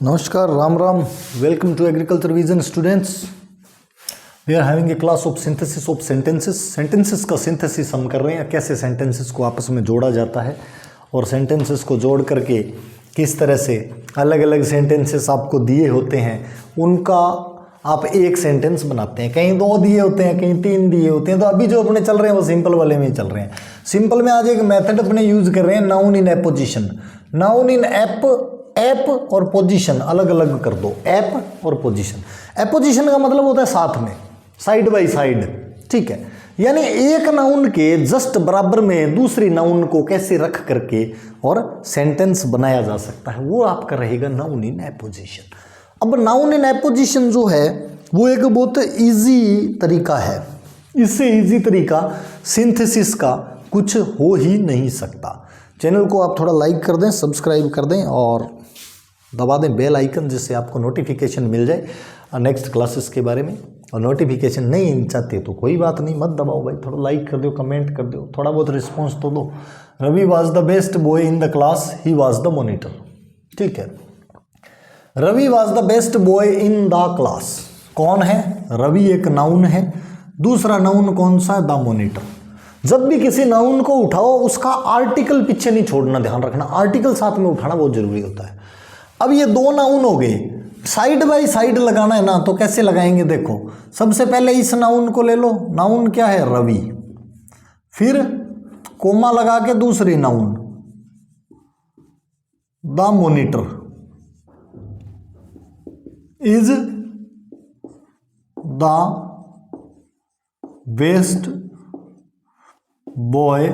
Namaskar, Ram Ram. Welcome to Agriculture Vision students. We are having a class of synthesis of sentences. Sentences का synthesis हम कर रहे हैं, कैसे sentences को आपस में जोड़ा जाता है और sentences को जोड़ करके किस तरह से अलग अलग sentences आपको दिए होते हैं उनका आप एक सेंटेंस बनाते हैं। कहीं 2 दिए होते हैं, कहीं 3 दिए होते हैं। तो अभी जो अपने चल रहे हैं वो सिंपल वाले में ही चल रहे हैं। सिंपल में आज एक मेथड अपने यूज कर रहे हैं, noun in apposition. Noun in app और पोजीशन अलग अलग कर दो, एप और पोजीशन। एपोजिशन का मतलब होता है साथ में, साइड बाय साइड, ठीक है। यानी एक नाउन के जस्ट बराबर में दूसरी नाउन को कैसे रख करके और सेंटेंस बनाया जा सकता है, वो आपका रहेगा नाउन इन एपोजिशन। अब नाउन इन एपोजिशन जो है वो एक बहुत इजी तरीका है। इससे इजी तरीका सिंथेसिस का कुछ हो ही नहीं सकता। चैनल को आप थोड़ा लाइक कर दें, सब्सक्राइब कर दें और दबा दें बेल आइकन, जिससे आपको नोटिफिकेशन मिल जाए नेक्स्ट क्लासेस के बारे में। और नोटिफिकेशन नहीं चाहते तो कोई बात नहीं, मत दबाओ भाई, थोड़ा लाइक कर दो, कमेंट कर दो, थोड़ा बहुत रिस्पॉन्स तो दो। Ravi was the best boy in the class, he was the monitor, ठीक है। Ravi was the best boy in the class. कौन है? रवि एक नाउन है। दूसरा नाउन कौन सा है? The monitor. जब भी किसी नाउन को उठाओ उसका आर्टिकल पीछे नहीं छोड़ना, ध्यान रखना, आर्टिकल साथ में उठाना बहुत जरूरी होता है। अब ये 2 नाउन हो गए, साइड बाय साइड लगाना है ना, तो कैसे लगाएंगे देखो। सबसे पहले इस नाउन को ले लो, नाउन क्या है? रवि। फिर कोमा लगा के दूसरी noun the monitor is the best boy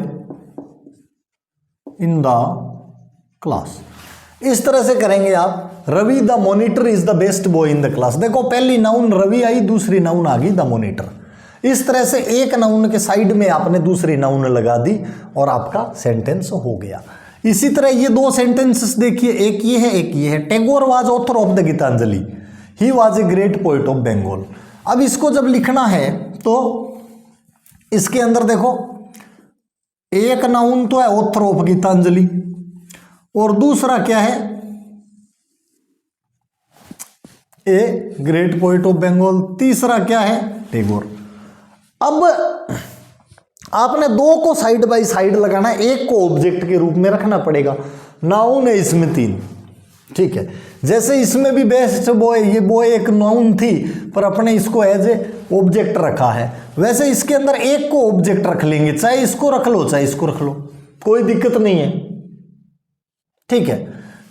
in the class. इस तरह से करेंगे आप। Ravi the monitor is the best boy in the class. देखो पहली नाउन रवि आई, दूसरी नाउन आ गई द मॉनिटर। इस तरह से एक नाउन के साइड में आपने दूसरी नाउन लगा दी और आपका सेंटेंस हो गया। इसी तरह ये 2 सेंटेंसेस देखिए, एक ये है, एक ये है। Tagore was author of the Gitanjali, he was a great poet of Bengal. अब इसको जब लिखना है तो इसके अंदर देखो, एक नाउन तो है ऑथर ऑफ गीतांजलि और दूसरा क्या है? A great poet of Bengal. तीसरा क्या है? टैगोर। अब आपने 2 को साइड बाय साइड लगाना है, एक को ऑब्जेक्ट के रूप में रखना पड़ेगा। नाउन है इसमें 3, ठीक है। जैसे इसमें भी बेस्ट बॉय, ये बॉय एक नाउन थी पर अपने इसको एज ए ऑब्जेक्ट रखा है, वैसे इसके अंदर एक को ऑब्जेक्ट रख लेंगे, चाहे इसको रख लो चाहे इसको रख लो, कोई दिक्कत नहीं है, ठीक है।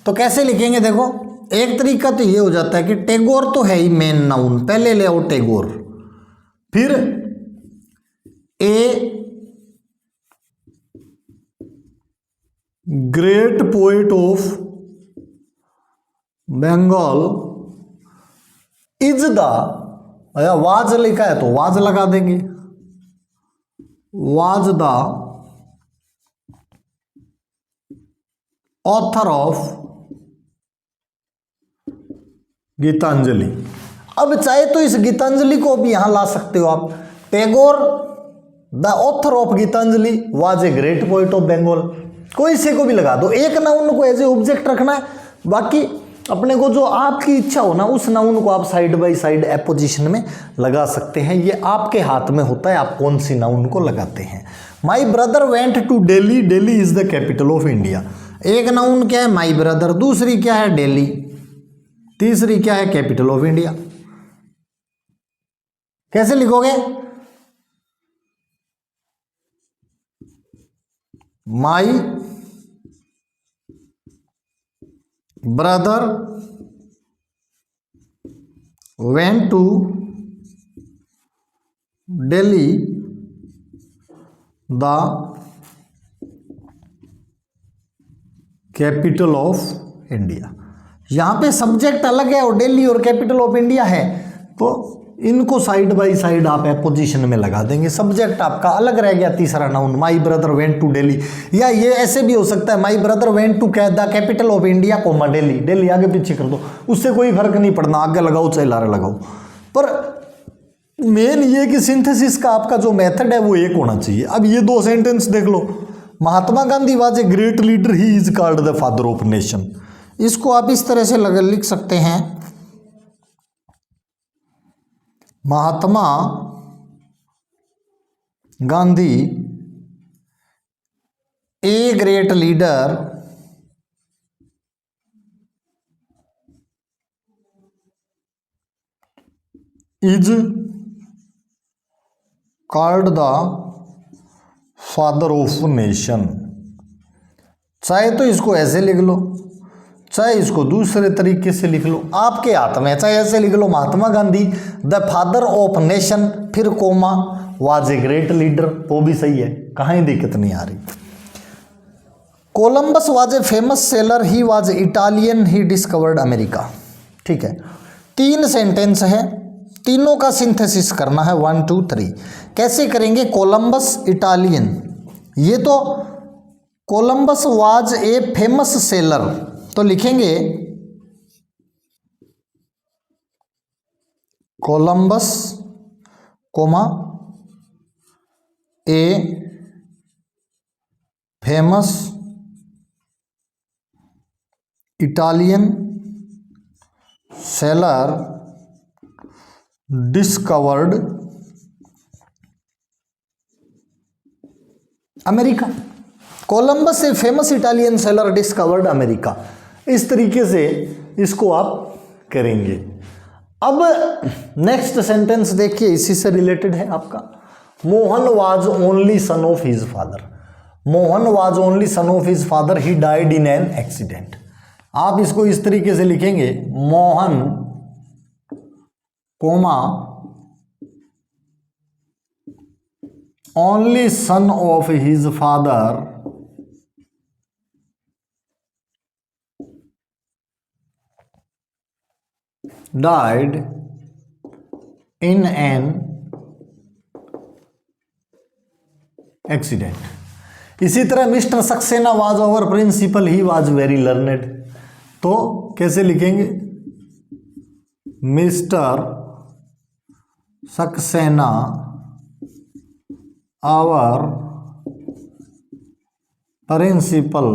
तो कैसे लिखेंगे देखो, एक तरीका तो ये हो जाता है कि टैगोर तो है ही मेन नाउन, पहले ले आओ टैगोर, फिर a great poet of Bengal is the, was लिखा है तो वाज लगा देंगे, was the author of Gitanjali. अब चाहे तो इस गीतांजलि को भी यहां ला सकते हो आप। Tagore the author of Gitanjali was a great poet of Bengal, कोई से को भी लगा दो। एक नाउन को एज ए ऑब्जेक्ट रखना है, बाकी अपने को जो आपकी इच्छा हो ना उस नाउन को आप साइड बाय साइड एपोजिशन में लगा सकते हैं। ये आपके हाथ में होता है, आप कौन सी नाउन को लगाते हैं। My brother went to Delhi, Delhi is the capital of India. एक नाउन क्या है? My brother. दूसरी क्या है? दिल्ली। तीसरी क्या है? Capital of India. कैसे लिखोगे? My brother went to Delhi the capital of India. यहां पे सब्जेक्ट अलग है और दिल्ली और कैपिटल ऑफ इंडिया है, तो इनको साइड बाय साइड आप एपोजिशन में लगा देंगे। सब्जेक्ट आपका अलग रह गया, तीसरा noun my brother went to Delhi. या ये ऐसे भी हो सकता है, my brother went to the capital of India comma Delhi. Delhi आगे पीछे कर दो, उससे कोई फर्क नहीं पड़ना, आगे लगाओ चाहे लारे लगाओ। पर मेन ये कि सिंथेसिस का आपका जो मेथड है वो एक होना चाहिए। अब ये 2 सेंटेंस देख लो, Mahatma Gandhi was a great leader, he is called the father of nation. इसको आप इस तरह से लिख सकते हैं, Mahatma Gandhi a great leader is called the father of nation. चाहे तो इसको ऐसे लिख लो, चाहे इसको दूसरे तरीके से लिख लो, आपके हाथ में। चाहे ऐसे लिख लो, Mahatma Gandhi the father of nation, फिर comma was a great leader, वो भी सही है, कहीं दिक्कत नहीं आ रही। Columbus was a famous sailor, he was Italian, he discovered America. ठीक है, 3 सेंटेंस है, तीनों का सिंथेसिस करना है 1 2 3। कैसे करेंगे? कोलंबस इटालियन, ये तो Columbus was a famous sailor, तो लिखेंगे Columbus comma a famous Italian sailor discovered America. Columbus a famous Italian sailor discovered America, इस तरीके से इसको आप करेंगे। अब नेक्स्ट सेंटेंस देखिए, इसी से रिलेटेड है आपका। Mohan was only son of his father, Mohan was only son of his father, he died in an accident. आप इसको इस तरीके से लिखेंगे, Mohan comma only son of his father died in an accident। इसी तरह Mr Saxena was our principal, he was very learned, तो कैसे लिखेंगे? Mr Saxena our principal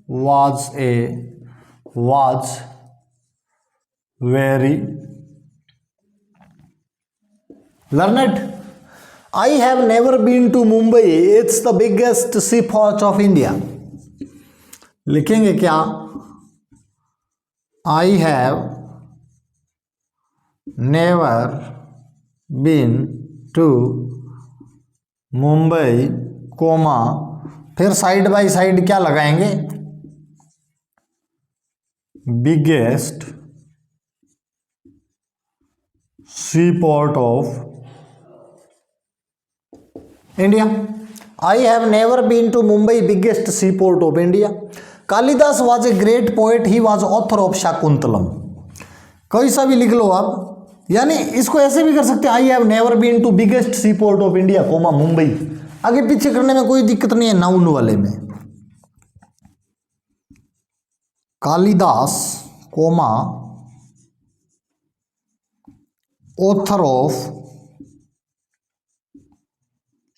was very learned। I have never been to Mumbai, it's the biggest seaport of India। लिखेंगे क्या? I have never been to Mumbai, comma, फिर side by side क्या लगाएंगे? Biggest seaport of India। I have never been to Mumbai, biggest seaport of India। Kalidas was a great poet, he was author of Shakuntalam. कोई सा भी लिख लो आप, यानी इसको ऐसे भी कर सकते हैं, I have never been to biggest seaport of India, comma Mumbai. आगे पीछे करने में कोई दिक्कत नहीं है नाउन वाले में। Kalidas comma author of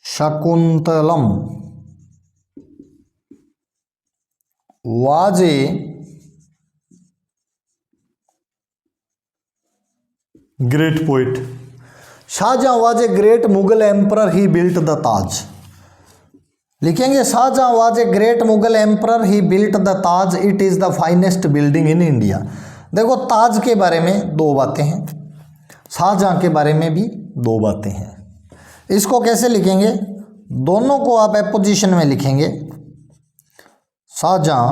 Shakuntalam was a great poet। Shahjahan was a great Mughal emperor, he built the Taj। लिखेंगे Shahjahan was a great Mughal emperor, he built the Taj, it is the finest building in India। देखो ताज के बारे में 2 बातें हैं, शाहजहां के बारे में भी 2 बातें हैं। इसको कैसे लिखेंगे? दोनों को आप एपोजिशन में लिखेंगे। Shahjahan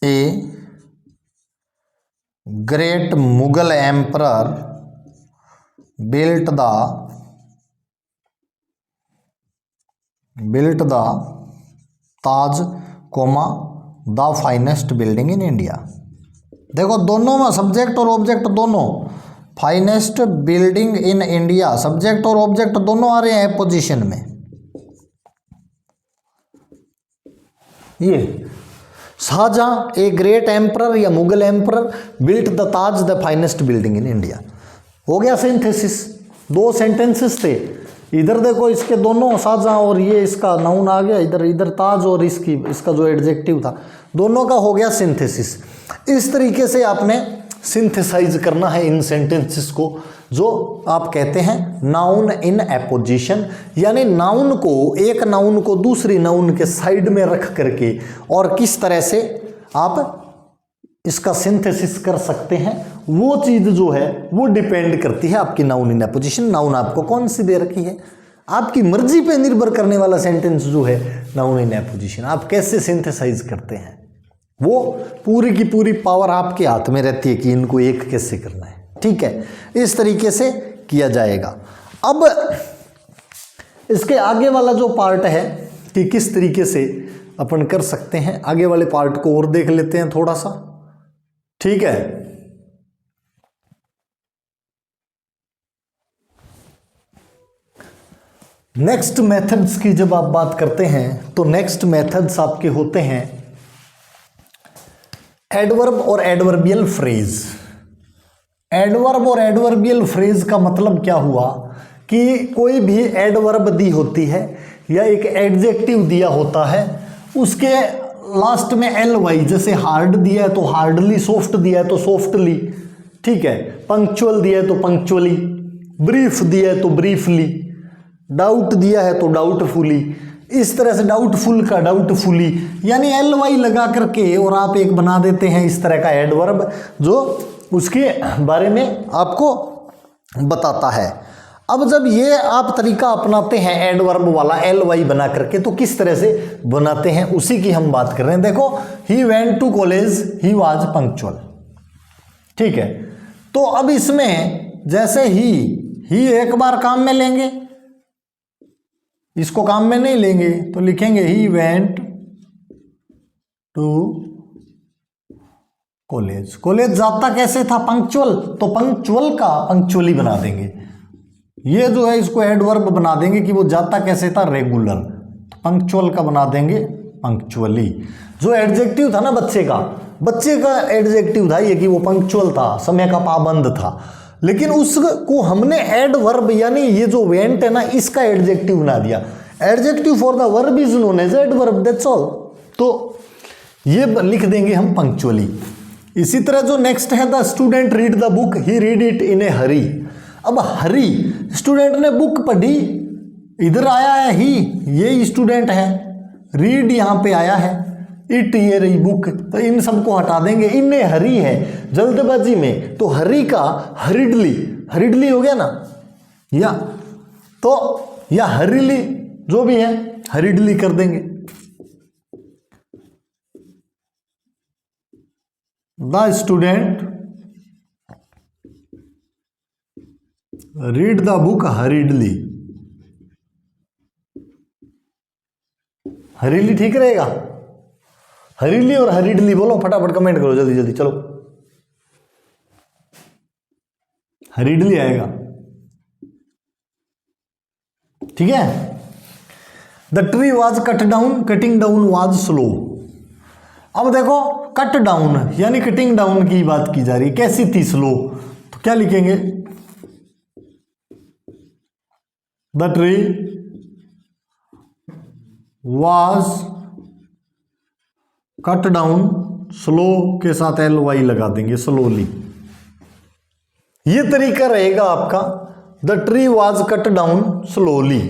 a great Mughal emperor built the Taj comma the finest building in India. देखो दोनों में सब्जेक्ट और ऑब्जेक्ट दोनों, finest building in India, subject और ऑब्जेक्ट दोनों आ रहे हैं पोजीशन में। ये शाहजहां ए ग्रेट एम्परर या Mughal emperor built the Taj the finest building in India. हो गया सिंथेसिस। 2 सेंटेंसेस थे, इधर देखो इसके दोनों शाहजहां और ये इसका नाउन आ गया, इधर इधर ताज और इसका जो एडजेक्टिव था, दोनों का हो गया सिंथेसिस। इस तरीके से आपने सिंथेसाइज करना है इन सेंटेंसेस को, जो आप कहते हैं नाउन इन एपोजिशन, यानी नाउन को, एक नाउन को दूसरी नाउन के साइड में रख करके और किस तरह से आप इसका सिंथेसिस कर सकते हैं, वो चीज जो है वो डिपेंड करती है आपकी नाउन इन एपोजिशन। नाउन आपको कौन सी दे रखी है, आपकी मर्जी पे निर्भर करने वाला सेंटेंस जो है नाउन इन एपोजिशन, आप कैसे सिंथेसाइज करते हैं, वो पूरी की पूरी पावर आपके हाथ में रहती है कि इनको एक कैसे करना है। ठीक है, इस तरीके से किया जाएगा। अब इसके आगे वाला जो पार्ट है कि किस तरीके से अपन कर सकते हैं, आगे वाले पार्ट को और देख लेते हैं थोड़ा सा। ठीक है, नेक्स्ट मेथड्स की जब आप बात करते हैं तो नेक्स्ट मेथड्स आपके होते हैं एडवर्ब और एडवर्बियल फ्रेज। एडवर्ब और एडवर्बियल फ्रेज का मतलब क्या हुआ कि कोई भी एडवर्ब दी होती है या एक एडजेक्टिव दिया होता है, उसके लास्ट में एल वाई, जैसे हार्ड दिया है तो हार्डली, सॉफ्ट दिया है तो सॉफ्टली, ठीक है, पंक्चुअल दिया है तो पंक्चुअली, ब्रीफ दिया है तो ब्रीफली, डाउट दिया है तो डाउटफुली, इस तरह से डाउटफुल का डाउटफुली, यानी एल वाई लगा करके और आप एक बना देते हैं इस तरह का एडवर्ब जो उसके बारे में आपको बताता है। अब जब ये आप तरीका अपनाते हैं एडवर्ब वाला एल वाई बना करके, तो किस तरह से बनाते हैं उसी की हम बात कर रहे हैं। देखो, he went to college, he was punctual. ठीक है, तो अब इसमें जैसे ही एक बार काम में लेंगे, इसको काम में नहीं लेंगे तो लिखेंगे he went to college. College जाता कैसे था, पंक्चुअल, तो पंक्चुअल का पंक्चुअली बना देंगे। ये जो है इसको एडवर्ब बना देंगे कि वो जाता कैसे था, रेगुलर, तो पंक्चुअल का बना देंगे पंक्चुअली। जो एडजेक्टिव था ना बच्चे का एडजेक्टिव था ये कि वो पंक्चुअल था, समय का पाबंद था, लेकिन उसको हमने एडवर्ब यानी ये जो वेंट है ना, इसका एडजेक्टिव बना दिया। Adjective for the verb is known as adverb, that's all. तो ये लिख देंगे हम पंक्चुअली। इसी तरह जो नेक्स्ट है, the student read the book, he read it in a hurry. अब हरी, स्टूडेंट ने बुक पढ़ी, इधर आया है ही, ये स्टूडेंट है, रीड यहां पे आया है, इट ये रही बुक, तो इन सबको हटा देंगे। इनने हरी है जल्दबाजी में, तो हरी का हरिडली, हरिडली हो गया ना, या तो या हरीली जो भी है हरिडली कर देंगे। The student read the book hurriedly, हरीली ठीक रहेगा। हरीली और हरिडली बोलो, फटाफट कमेंट करो जल्दी जल्दी, चलो। हरिडली आएगा, ठीक है। The tree was cut down, cutting down was slow. अब देखो, कट डाउन यानी कटिंग डाउन की बात की जा रही है, कैसी थी, स्लो, तो क्या लिखेंगे, the tree was cut down, slow के साथ एल वाई लगा देंगे, स्लोली। ये तरीका रहेगा आपका, the tree was cut down slowly.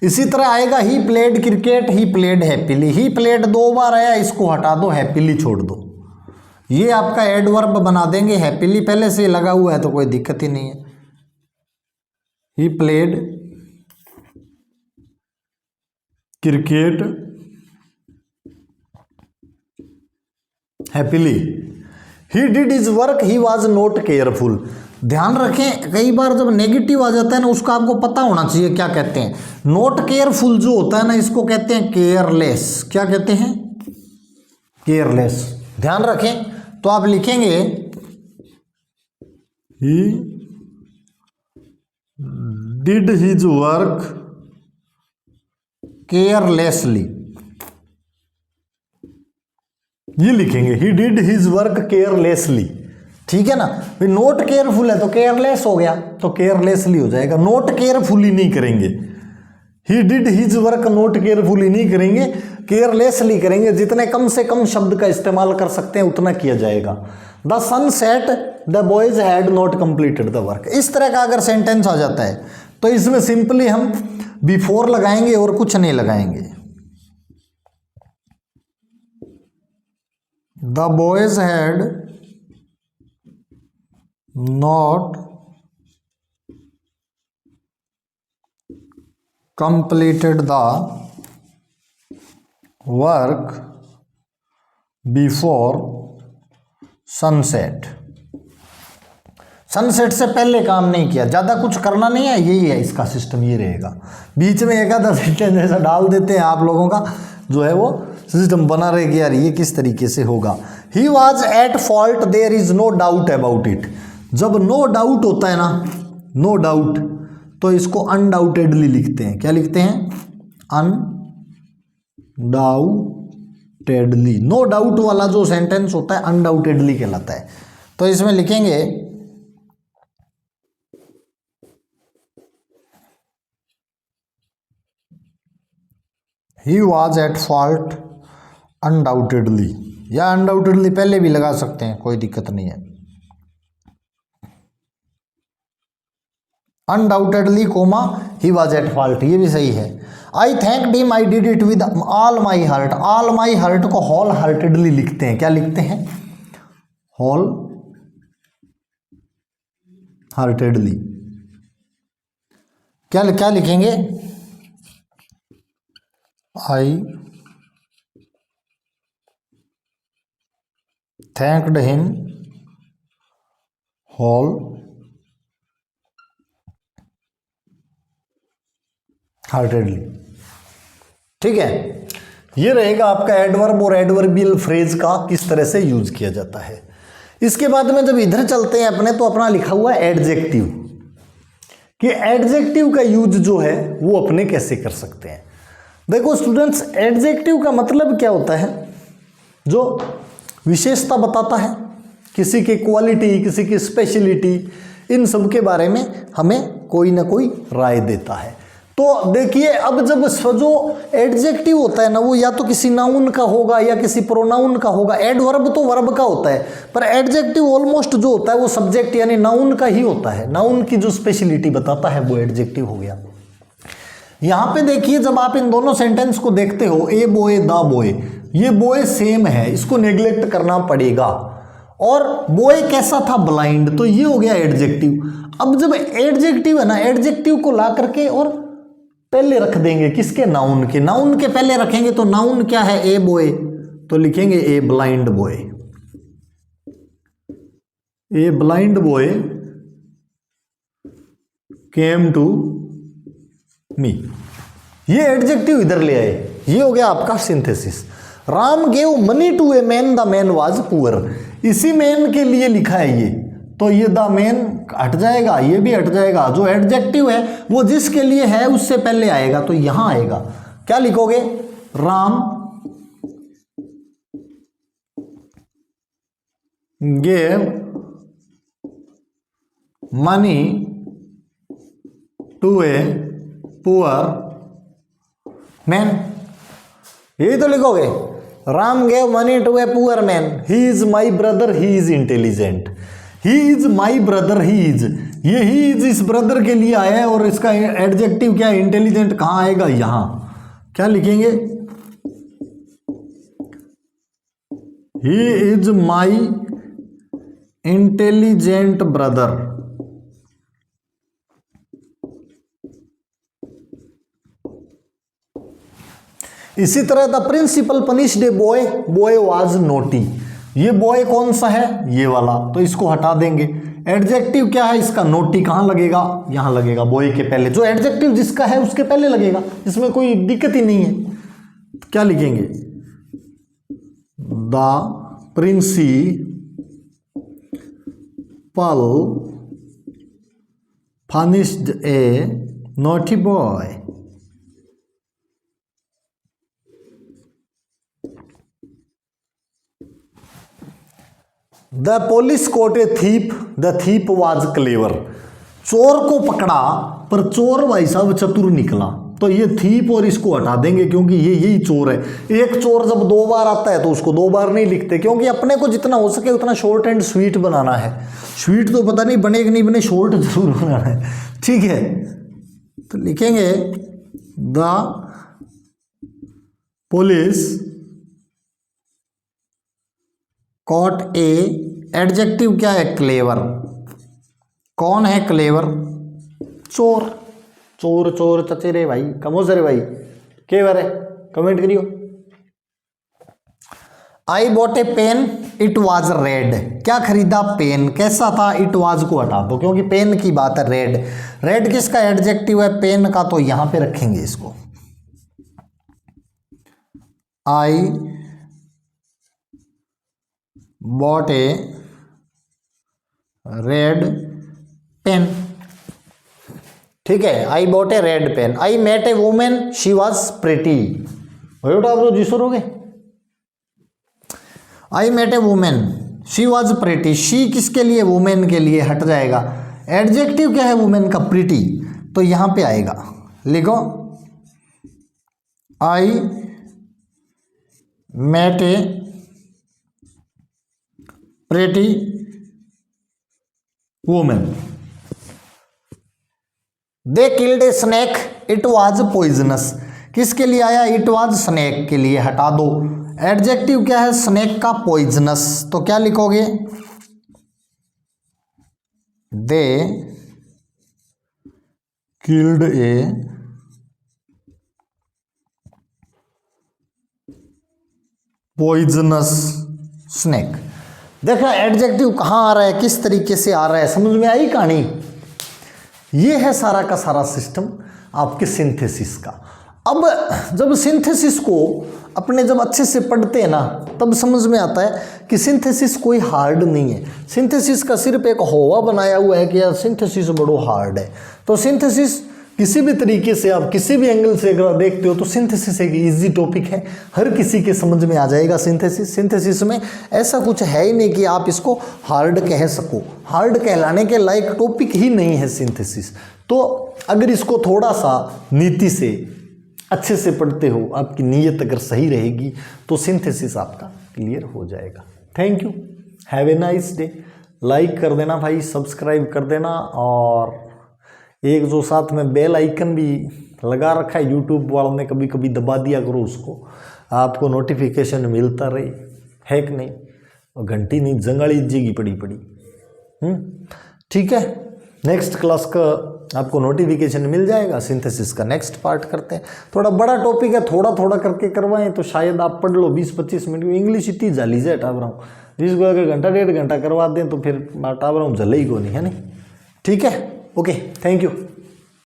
इसी तरह आएगा, he played cricket, he played happily. He played 2 बार आया, इसको हटा दो, हैप्पीली छोड़ दो। ये आपका एडवर्ब बना देंगे, हैप्पीली पहले से लगा हुआ है तो कोई दिक्कत ही नहीं है। He played cricket happily. He did his work, he was not careful. ध्यान रखें, कई बार जब नेगेटिव आ जाता है ना, उसका आपको पता होना चाहिए क्या कहते हैं। नॉट केयरफुल जो होता है ना, इसको कहते हैं केयरलेस। क्या कहते हैं, केयरलेस। ध्यान रखें, तो आप लिखेंगे he did his work carelessly, ये लिखेंगे, he did his work carelessly. ठीक है ना। भाई नोट केयरफुल है तो केयरलेस हो गया, तो केयरलेसली हो जाएगा। नोट केयरफुली नहीं करेंगे, he did his work note carefully नहीं करेंगे, केयरलेसली करेंगे। जितने कम से कम शब्द का इस्तेमाल कर सकते हैं उतना किया जाएगा। The sun set the boys had not completed the work. इस तरह का अगर सेंटेंस आ जाता है तो इसमें सिंपली हम बिफोर लगाएंगे और कुछ नहीं लगाएंगे। The boys had not completed the work before sunset। Sunset से पहले काम नहीं किया, ज़्यादा कुछ करना नहीं है, यही है इसका सिस्टम, ये रहेगा। बीच में एक आधा सेंटेंस ऐसा डाल देते हैं आप लोगों का जो है वो सिस्टम बना रहेगा यार ये किस तरीके से होगा। He was at fault there is no doubt about it. जब नो डाउट होता है ना, नो डाउट, तो इसको अनडाउटेडली लिखते हैं। क्या लिखते हैं? अनडाउटेडली। नो डाउट वाला जो सेंटेंस होता है अनडाउटेडली कहलाता है। तो इसमें लिखेंगे he was at fault undoubtedly, या अनडाउटेडली पहले भी लगा सकते हैं, कोई दिक्कत नहीं है। Undoubtedly comma he was at fault, ये भी सही है। I thanked him I did it with all my heart. All my heart को होल हार्टेडली लिखते हैं। क्या लिखते हैं? Wholeheartedly. क्या क्या लिखेंगे? I thanked him wholeheartedly. ठीक है, ये रहेगा आपका एडवर्ब और एडवर्बियल फ्रेज का किस तरह से यूज किया जाता है। इसके बाद में जब इधर चलते हैं अपने, तो अपना लिखा हुआ है एडजेक्टिव, कि एडजेक्टिव का यूज जो है वो अपने कैसे कर सकते हैं। देखो स्टूडेंट्स, एडजेक्टिव का मतलब क्या होता है? जो विशेषता बताता है, किसी की क्वालिटी, किसी की स्पेशलिटी, इन सब के बारे में हमें कोई ना कोई राय देता है। तो देखिए, अब जब जो एडजेक्टिव होता है ना, वो या तो किसी नाउन का होगा या किसी प्रोनाउन का होगा। एडवर्ब तो वर्ब का होता है, पर एडजेक्टिव ऑलमोस्ट जो होता है वो सब्जेक्ट यानी नाउन का ही होता है। नाउन की जो स्पेशलिटी बताता है वो एडजेक्टिव हो गया। यहां पे देखिए, जब आप इन दोनों सेंटेंस को देखते हो, ए बॉय द बॉय, ये बॉय सेम है, इसको नेग्लेक्ट करना पड़ेगा। और बॉय कैसा था? ब्लाइंड, तो ये हो गया एडजेक्टिव। अब जब एडजेक्टिव है ना, एडजेक्टिव को ला करके और पहले रख देंगे किसके? नाउन के। नाउन के पहले रखेंगे तो नाउन क्या है? ए बॉय, तो लिखेंगे a blind boy. A blind boy came to me, ये एडजेक्टिव इधर ले आए, ये हो गया आपका synthesis. Ram gave money to a man, the man was poor, इसी मैन के लिए लिखा है ये, तो ये द मैन हट जाएगा, ये भी हट जाएगा। जो एडजेक्टिव है वो जिसके लिए है उससे पहले आएगा, तो यहां आएगा। क्या लिखोगे? Ram gave money to a poor man, यही तो लिखोगे। Ram gave money to a poor man, he is my brother, he is intelligent. He is my brother, he is, ये ही इज इस ब्रदर के लिए आया है, और इसका एडजेक्टिव क्या है? इंटेलिजेंट। कहां आएगा? यहां। क्या लिखेंगे? He is my intelligent brother. इसी तरह the principal punished a boy, boy was naughty, ये बॉय कौन सा है? ये वाला, तो इसको हटा देंगे। एडजेक्टिव क्या है इसका? नोटी। कहां लगेगा? यहां लगेगा, बॉय के पहले। जो एडजेक्टिव जिसका है उसके पहले लगेगा, इसमें कोई दिक्कत ही नहीं है। क्या लिखेंगे? The principal punished a naughty boy. The police caught a thief, the thief was clever. चोर को पकड़ा पर चोर भाई साहब चतुर निकला। तो ये थीप और इसको हटा देंगे क्योंकि ये यही चोर है। एक चोर जब 2 बार आता है तो उसको 2 बार नहीं लिखते, क्योंकि अपने को जितना हो सके उतना शॉर्ट एंड स्वीट बनाना है। स्वीट तो पता नहीं बने कि नहीं बने, शॉर्ट जरूर बनाना है, ठीक है। तो लिखेंगे the police caught a, adjective क्या है, क्लेवर। कौन है क्लेवर? चोर। चोर चोर चचेरे भाई, कमोसरे भाई, केवर है, कमेंट करियो। I bought a pen, it was red. क्या खरीदा? पेन। कैसा था? इट वाज को हटा दो क्योंकि पेन की बात है। रेड, रेड किसका एडजेक्टिव है? पेन का। तो यहां पे रखेंगे इसको। I bought a red pen, ठीक है। I bought a red pen. I met a woman, she was pretty. बेटा आप तो जी सुनोगे। I met a woman, she was pretty. She किसके लिए? वुमेन के लिए, हट जाएगा। एडजेक्टिव क्या है वुमेन का? प्रिटी। तो यहां पे आएगा, लिखो I met a pretty woman. They killed a snake, it was poisonous. किसके लिए आया? इट वाज स्नेक के लिए, हटा दो। एडजेक्टिव क्या है स्नेक का? पॉइजनस। तो क्या लिखोगे? दे किल्ड ए पॉइजनस स्नेक। देखा एडजेक्टिव कहाँ आ रहा है, किस तरीके से आ रहा है, समझ में आई कहानी? ये है सारा का सारा सिस्टम आपके सिंथेसिस का। अब जब सिंथेसिस को अपने जब अच्छे से पढ़ते हैं ना, तब समझ में आता है कि सिंथेसिस कोई हार्ड नहीं है। सिंथेसिस का सिर्फ एक होवा बनाया हुआ है कि यार सिंथेसिस बड़ो हार्ड है। तो सिंथेसिस किसी भी तरीके से आप किसी भी एंगल से अगर देखते हो तो सिंथेसिस एक इजी टॉपिक है, हर किसी के समझ में आ जाएगा। सिंथेसिस में ऐसा कुछ है ही नहीं कि आप इसको हार्ड कह सको। हार्ड कहलाने के लायक टॉपिक ही नहीं है सिंथेसिस। तो अगर इसको थोड़ा सा नीति से अच्छे से पढ़ते हो, आपकी नीयत अगर सही रहेगी तो सिंथेसिस आपका क्लियर हो जाएगा। Thank you, have a nice day. Like कर देना भाई, सब्सक्राइब कर देना, और एक जो साथ में बेल आइकन भी लगा रखा है यूट्यूब वालों ने, कभी कभी दबा दिया करो उसको, आपको नोटिफिकेशन मिलता रहे, है कि नहीं? और घंटी नहीं जंगाली जीगी पड़ी ठीक है। नेक्स्ट क्लास का आपको नोटिफिकेशन मिल जाएगा। सिंथेसिस का नेक्स्ट पार्ट करते हैं। थोड़ा बड़ा टॉपिक है, थोड़ा थोड़ा करके करवाएं तो शायद आप पढ़ लो 20-25 मिनट में। इंग्लिश इतनी जाली से हटा रहा हूँ, जिसको अगर घंटा 1.5 घंटा करवा दें तो फिर हटा रहा हूँ, जले ही को नहीं है नहीं। ठीक है, ओके, थैंक यू।